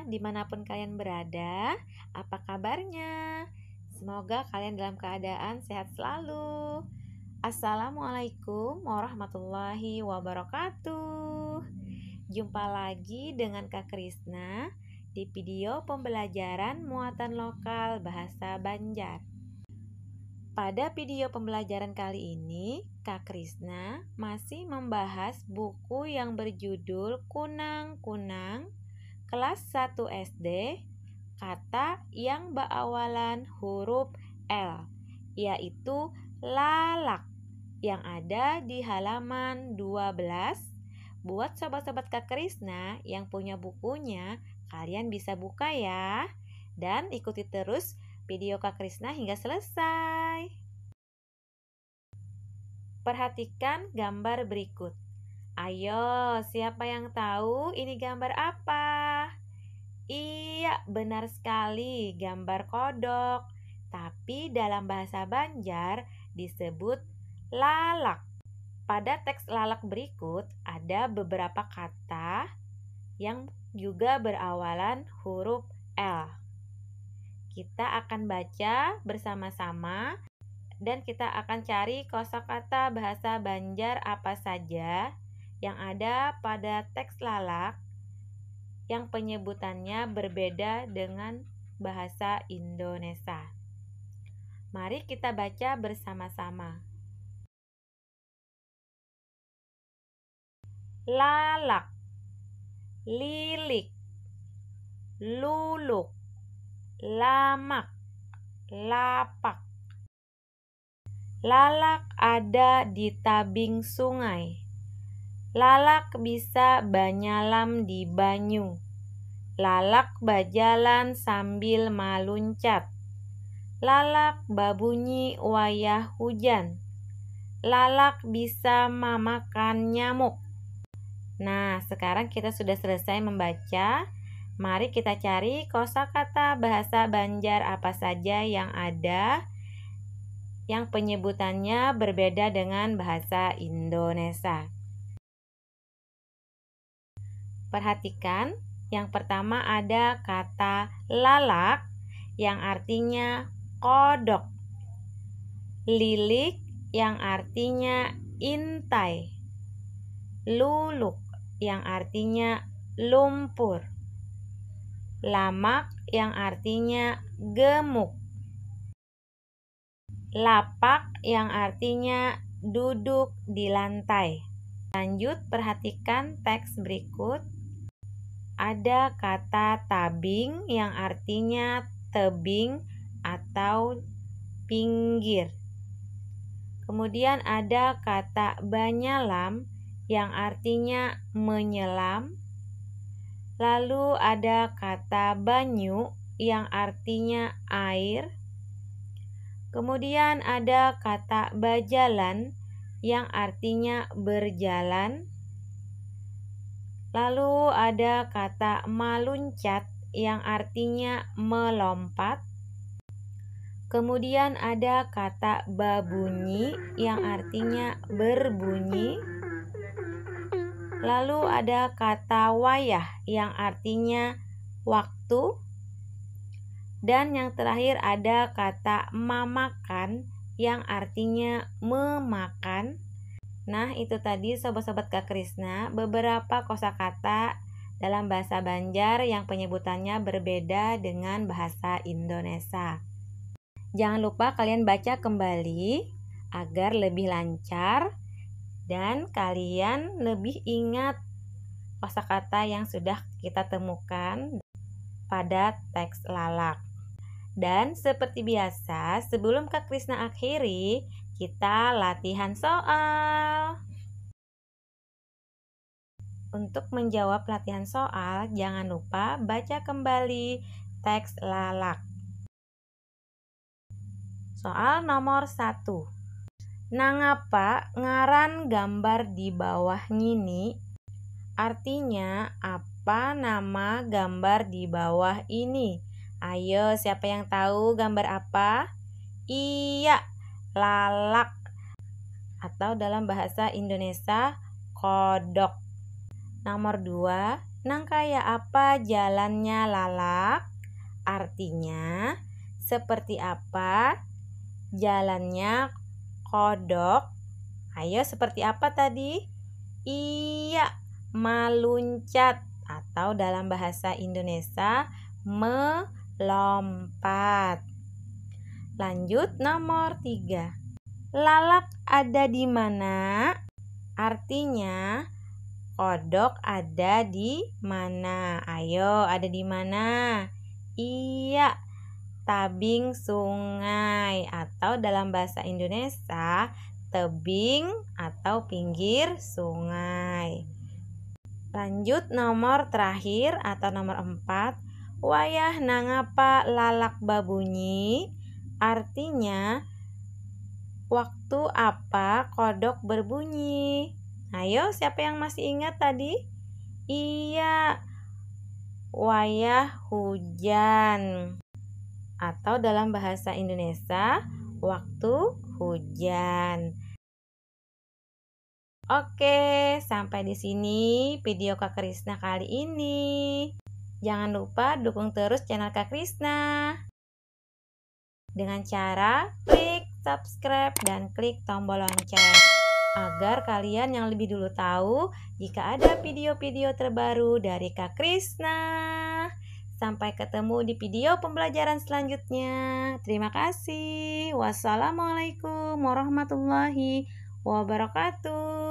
dimanapun kalian berada, apa kabarnya? Semoga kalian dalam keadaan sehat selalu. Assalamualaikum warahmatullahi wabarakatuh. Jumpa lagi dengan Kak Krisna di video pembelajaran muatan lokal bahasa Banjar. Pada video pembelajaran kali ini, Kak Krisna masih membahas buku yang berjudul Kunang-Kunang kelas 1 SD, kata yang berawalan huruf L, yaitu lalak, yang ada di halaman 12. Buat sobat-sobat Kak Krisna yang punya bukunya, kalian bisa buka ya. Dan ikuti terus video Kak Krisna hingga selesai. Perhatikan gambar berikut. Ayo, siapa yang tahu ini gambar apa? Iya, benar sekali, gambar kodok. Tapi dalam bahasa Banjar disebut lalak. Pada teks lalak berikut ada beberapa kata yang juga berawalan huruf L. Kita akan baca bersama-sama dan kita akan cari kosakata bahasa Banjar apa saja yang ada pada teks lalak yang penyebutannya berbeda dengan bahasa Indonesia. Mari kita baca bersama-sama. Lalak, lilik, luluk, lamak, lapak. Lalak ada di tabing sungai. Lalak bisa banyalam di banyu. Lalak bajalan sambil maluncat. Lalak babunyi wayah hujan. Lalak bisa mamakan nyamuk. Nah, sekarang kita sudah selesai membaca. Mari kita cari kosakata bahasa Banjar apa saja yang ada yang penyebutannya berbeda dengan bahasa Indonesia. Perhatikan, yang pertama ada kata lalak yang artinya kodok, lilik yang artinya intai, luluk yang artinya lumpur, lamak yang artinya gemuk, lapak yang artinya duduk di lantai. Lanjut, perhatikan teks berikut. Ada kata tabing yang artinya tebing atau pinggir. Kemudian ada kata banyalam yang artinya menyelam. Lalu ada kata banyu yang artinya air. Kemudian ada kata bajalan yang artinya berjalan. Lalu ada kata maluncat yang artinya melompat. Kemudian ada kata babunyi yang artinya berbunyi. Lalu ada kata wayah yang artinya waktu. Dan yang terakhir ada kata mamakan yang artinya memakan. Nah, itu tadi sobat-sobat Kak Krisna beberapa kosakata dalam bahasa Banjar yang penyebutannya berbeda dengan bahasa Indonesia. Jangan lupa kalian baca kembali agar lebih lancar dan kalian lebih ingat kosakata yang sudah kita temukan pada teks lalak. Dan seperti biasa, sebelum Kak Krisna akhiri, kita latihan soal. Untuk menjawab latihan soal, jangan lupa baca kembali teks lalak. Soal nomor 1. Nangapa ngaran gambar di bawah ngini? Artinya, apa nama gambar di bawah ini? Ayo, siapa yang tahu gambar apa? Iya, lalak. Atau dalam bahasa Indonesia, kodok. Nomor 2, Nang kayak apa jalannya lalak? Artinya, seperti apa jalannya kodok? Ayo, seperti apa tadi? Iya, meluncat atau dalam bahasa Indonesia melompat. Lanjut nomor 3. Lalak ada di mana? Artinya kodok ada di mana? Ayo, ada di mana? Iya, tabing sungai atau dalam bahasa Indonesia tebing atau pinggir sungai. Lanjut nomor terakhir atau nomor 4. Wayah nangapa lalak babunyi? Artinya waktu apa kodok berbunyi? Ayo, siapa yang masih ingat tadi? Iya, wayah hujan atau dalam bahasa Indonesia waktu hujan. Oke, sampai di sini video Kak Krisna kali ini. Jangan lupa dukung terus channel Kak Krisna dengan cara klik subscribe dan klik tombol lonceng agar kalian yang lebih dulu tahu jika ada video-video terbaru dari Kak Krisna. Sampai ketemu di video pembelajaran selanjutnya. Terima kasih. Wassalamualaikum warahmatullahi wabarakatuh.